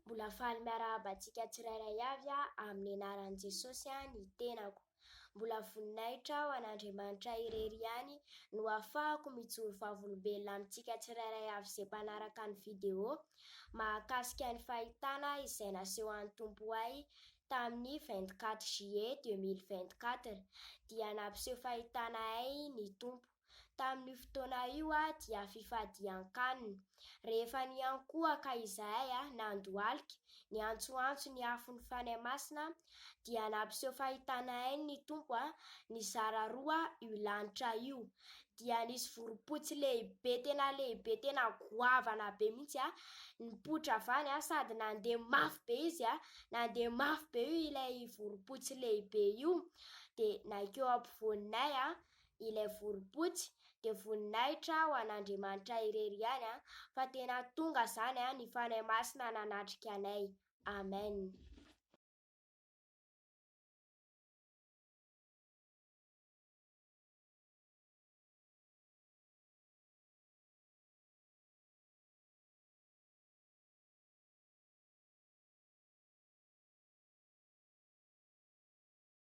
Mbola faly miarahaba antsika tsirairay avy amin'ny anaran'i Jesosy ny tenako. Mbola voninahitra ho an'Andriamanitra irery ihany no ahafahako mijoro vavolombelona amintsika tsirairay avy izay mpanaraka ny vidéo mahakasika ny fahitana izay naseho an'ny Tompo ahy tamin'ny 24 juillet 2024 dia nampiseho fahitana ahy ny Tompo. Tamin'ny fotoana io dia fifadian-kanina. Rehefa niankohaka izahay nandohalika, ny antsoantso ny afon'ny fanahy masina dia nampiseho fahitana ahy ny Tompo Nizara roa io lanitra io. Dia nisy voropotsy lehibe tena goavana be mihitsy nipoitra avany sady nandeha mafy be izy nandeha mafy be ilay voropotsy lehibe io dia naikeo ampovoaninay ilay voropotsy dia voninahitra ho an'Andriamanitra irery ihany fa tena tonga zany ny fanahy masina nanatrika anay. Amen.